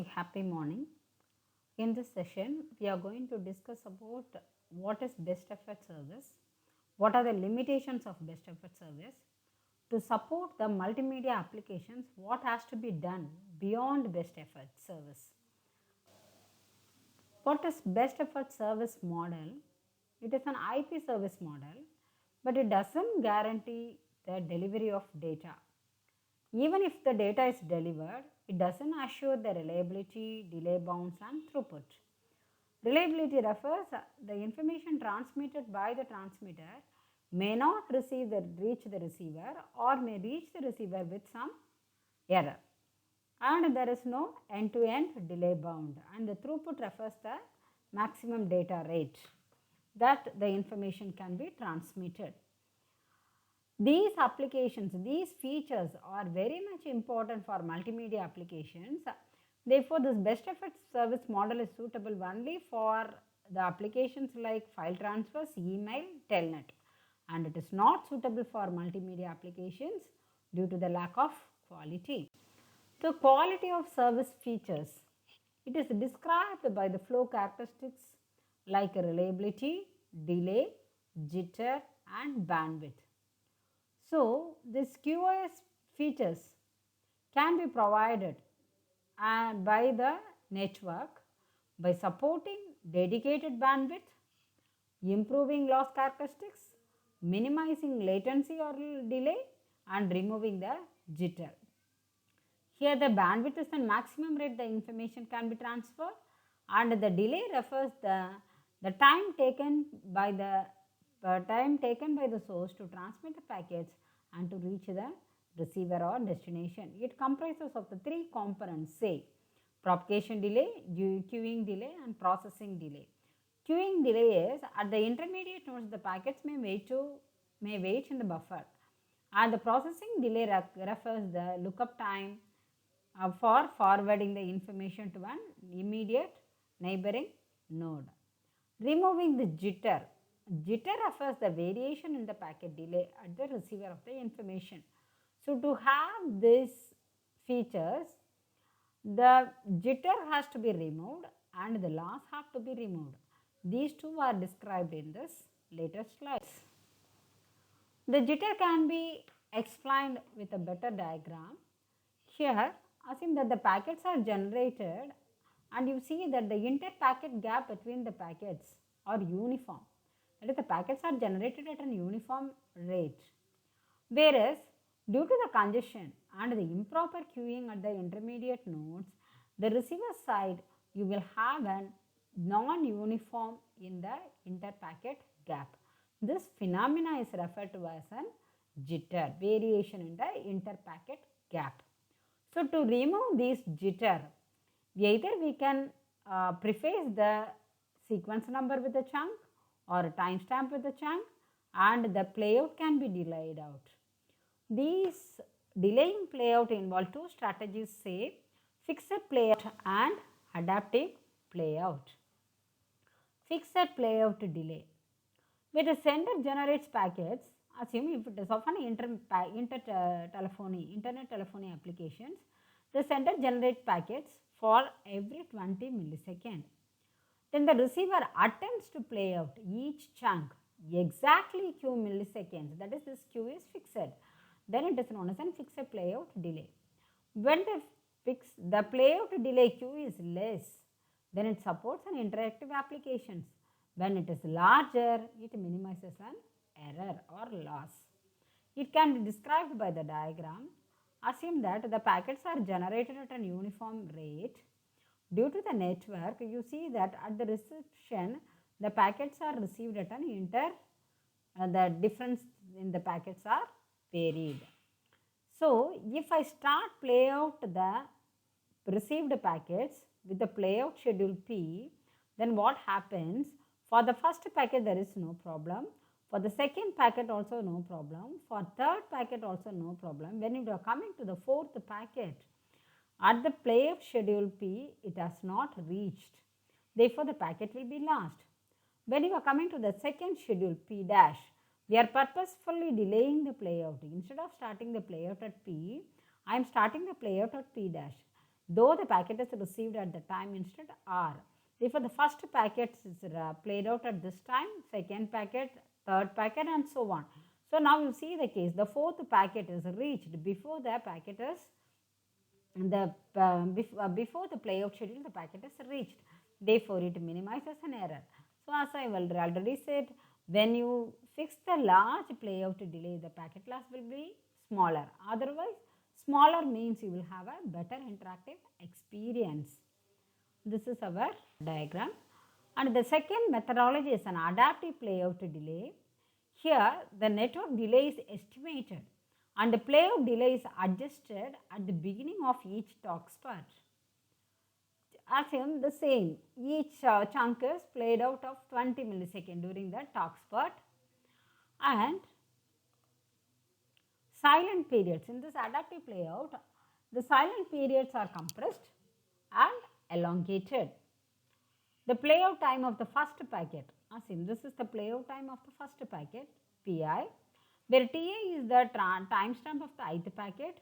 Happy morning. In this session, we are going to discuss about what is best effort service, what are the limitations of best effort service, to support the multimedia applications, what has to be done beyond best effort service. What is best effort service model? It is an IP service model, but it doesn't guarantee the delivery of data. Even if the data is delivered, it doesn't assure the reliability, delay bounds and throughput. Reliability refers the information transmitted by the transmitter may not reach the receiver or may reach the receiver with some error, and there is no end-to-end delay bound, and the throughput refers the maximum data rate that the information can be transmitted. These applications, these features are very much important for multimedia applications. Therefore, this best effort service model is suitable only for the applications like file transfers, email, telnet, and it is not suitable for multimedia applications due to the lack of quality. The quality of service features, it is described by the flow characteristics like reliability, delay, jitter and bandwidth. So, these QoS features can be provided by the network by supporting dedicated bandwidth, improving loss characteristics, minimizing latency or delay and removing the jitter. Here the bandwidth is the maximum rate the information can be transferred, and the delay refers the time taken by the source to transmit the packets and to reach the receiver or destination. It comprises of the three components, say propagation delay, queuing delay and processing delay. Queuing delay is at the intermediate nodes the packets may wait in the buffer, and the processing delay refers the lookup time for forwarding the information to an immediate neighboring node. Removing the jitter. Jitter refers the variation in the packet delay at the receiver of the information. So, to have these features, the jitter has to be removed and the loss have to be removed. These two are described in this later slides. The jitter can be explained with a better diagram. Here, assume that the packets are generated and you see that the inter-packet gap between the packets are uniform. That is, the packets are generated at an uniform rate. Whereas, due to the congestion and the improper queuing at the intermediate nodes, the receiver side you will have a non-uniform in the inter-packet gap. This phenomena is referred to as an jitter, variation in the inter-packet gap. So, to remove this jitter, either we can preface the sequence number with a chunk or a timestamp with a chunk, and the playout can be delayed out. These delaying playout involve two strategies, say fixed playout and adaptive playout. Fixed playout delay. When the sender generates packets, assume if it is of an internet telephony applications, the sender generates packets for every 20 milliseconds. Then the receiver attempts to play out each chunk exactly q milliseconds, that is, this q is fixed. Then it is known as a fixed playout delay. When the playout delay q is less, then it supports an interactive applications. When it is larger, it minimizes an error or loss. It can be described by the diagram. Assume that the packets are generated at an uniform rate. Due to the network, you see that at the reception, the packets are received at an the difference in the packets are varied. So, if I start play out the received packets with the playout schedule P, then what happens? For the first packet there is no problem. For the second packet also no problem. For third packet also no problem. When you are coming to the fourth packet, at the playout schedule P, it has not reached. Therefore, the packet will be lost. When you are coming to the second schedule P dash, we are purposefully delaying the playout. Instead of starting the playout at P, I am starting the playout at P dash. though the packet is received at the time instant R. Therefore, the first packet is played out at this time, second packet, third packet, and so on. So now you see the case, the fourth packet is reached before the packet is before the playout schedule, the packet is reached. Therefore, it minimizes an error. So as I already said, when you fix the large playout delay, the packet loss will be smaller. Otherwise, smaller means you will have a better interactive experience. This is our diagram. And the second methodology is an adaptive playout delay. Here, the network delay is estimated and the playout delay is adjusted at the beginning of each talk spurt. Assume the same, each chunk is played out of 20 milliseconds during the talk spurt, and silent periods. In this adaptive playout, the silent periods are compressed and elongated. The playout time of the first packet, assume this is the playout time of the first packet, Pi, where Ta is the timestamp of the ith packet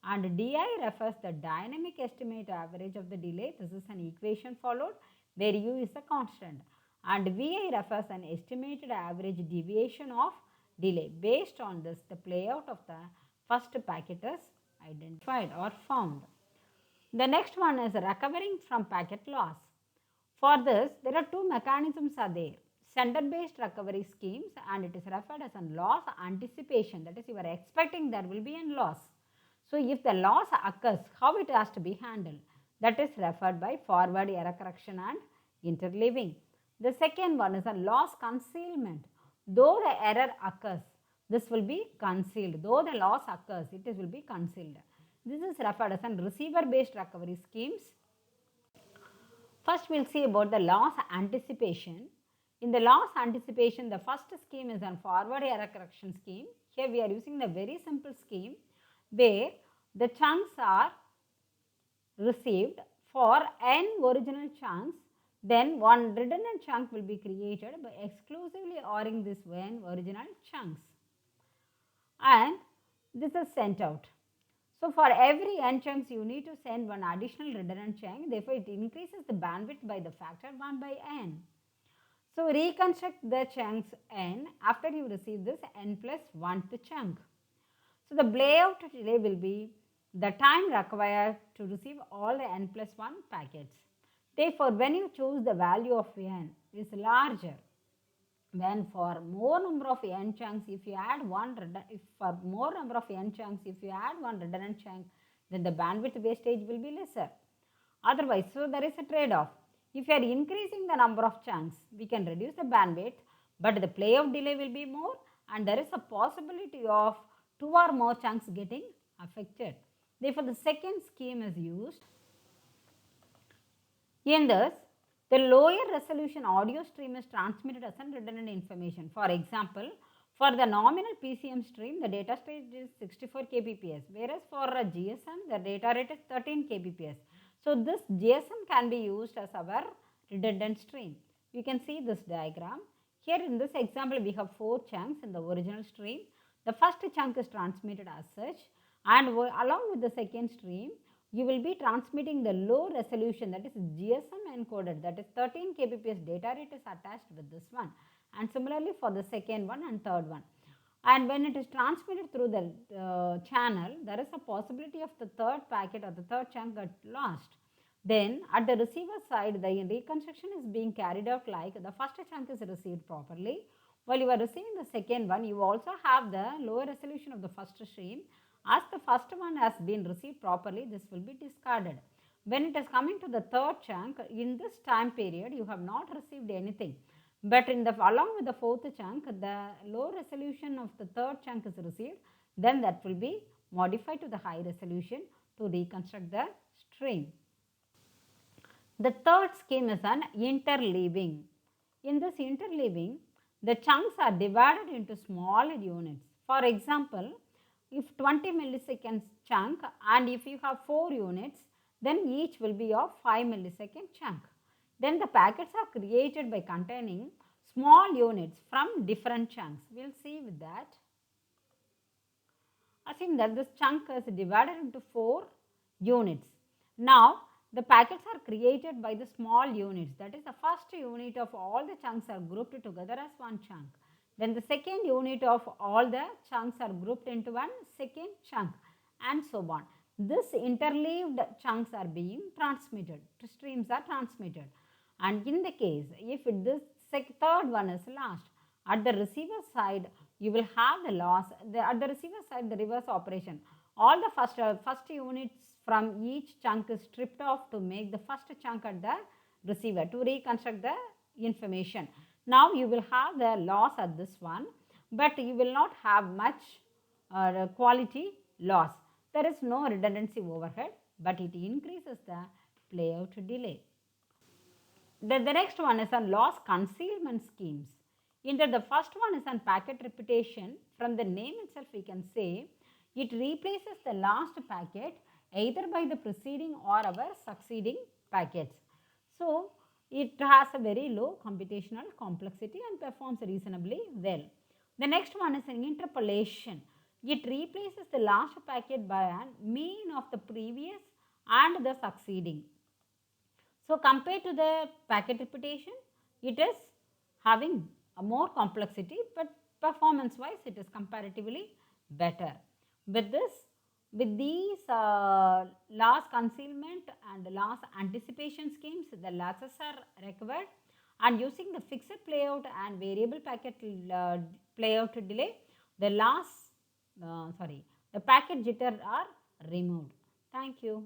and Di refers the dynamic estimate average of the delay. This is an equation followed where U is a constant, and Vi refers an estimated average deviation of delay. Based on this, the playout of the first packet is identified or found. The next one is recovering from packet loss. For this, there are two mechanisms are there. Sender-based recovery schemes, and it is referred as a loss anticipation. That is, you are expecting there will be a loss. So, if the loss occurs, how it has to be handled? That is referred by forward error correction and interleaving. The second one is a loss concealment. Though the error occurs, this will be concealed. Though the loss occurs, it will be concealed. This is referred as a receiver-based recovery schemes. First, we will see about the loss anticipation. In the loss anticipation, the first scheme is a forward error correction scheme. Here we are using the very simple scheme where the chunks are received for n original chunks, then one redundant chunk will be created by exclusively ORing this n original chunks, and this is sent out. So, for every n chunks you need to send one additional redundant chunk, therefore, it increases the bandwidth by the factor 1 by n. So, reconstruct the chunks n after you receive this n plus 1th chunk. So, the playout delay will be the time required to receive all the n plus 1 packets. Therefore, when you choose the value of n is larger, when for more number of n chunks, if you add one redundant chunk, then the bandwidth wastage will be lesser. Otherwise, so there is a trade-off. If you are increasing the number of chunks, we can reduce the bandwidth, but the playout delay will be more, and there is a possibility of 2 or more chunks getting affected. Therefore, the second scheme is used. In this, the lower resolution audio stream is transmitted as redundant information. For example, for the nominal PCM stream, the data stage is 64 kbps, whereas for a GSM, the data rate is 13 kbps. So, this GSM can be used as our redundant stream. You can see this diagram. Here in this example, we have 4 chunks in the original stream. The first chunk is transmitted as such, and along with the second stream, you will be transmitting the low resolution, that is GSM encoded, that is 13 kbps data rate is attached with this one, and similarly for the second one and third one. And when it is transmitted through the channel, there is a possibility of the third packet or the third chunk got lost. Then at the receiver side, the reconstruction is being carried out like the first chunk is received properly. While you are receiving the second one, you also have the lower resolution of the first stream. As the first one has been received properly, this will be discarded. When it is coming to the third chunk, in this time period, you have not received anything. But along with the fourth chunk, the low resolution of the third chunk is received, then that will be modified to the high resolution to reconstruct the stream. The third scheme is an interleaving. In this interleaving, the chunks are divided into smaller units. For example, if 20 milliseconds chunk and if you have 4 units, then each will be of 5 millisecond chunk. Then the packets are created by containing small units from different chunks. We will see with that. Assume that this chunk is divided into 4 units. Now, the packets are created by the small units. That is, the first unit of all the chunks are grouped together as one chunk. Then the second unit of all the chunks are grouped into one second chunk, and so on. This interleaved chunks are being transmitted, streams are transmitted. And in the case, if this third one is lost, at the receiver side, you will have the loss. At the receiver side, the reverse operation. All the first units from each chunk is stripped off to make the first chunk at the receiver to reconstruct the information. Now you will have the loss at this one, but you will not have much quality loss. There is no redundancy overhead, but it increases the playout delay. The next one is on loss concealment schemes. In the first one is on packet repetition. From the name itself, we can say it replaces the last packet either by the preceding or our succeeding packets. So, it has a very low computational complexity and performs reasonably well. The next one is an interpolation. It replaces the last packet by a mean of the previous and the succeeding. So, compared to the packet repetition, it is having a more complexity, but performance wise it is comparatively better. With this, with these loss concealment and loss anticipation schemes, the losses are recovered, and using the fixed playout and variable packet playout delay, the the packet jitter are removed. Thank you.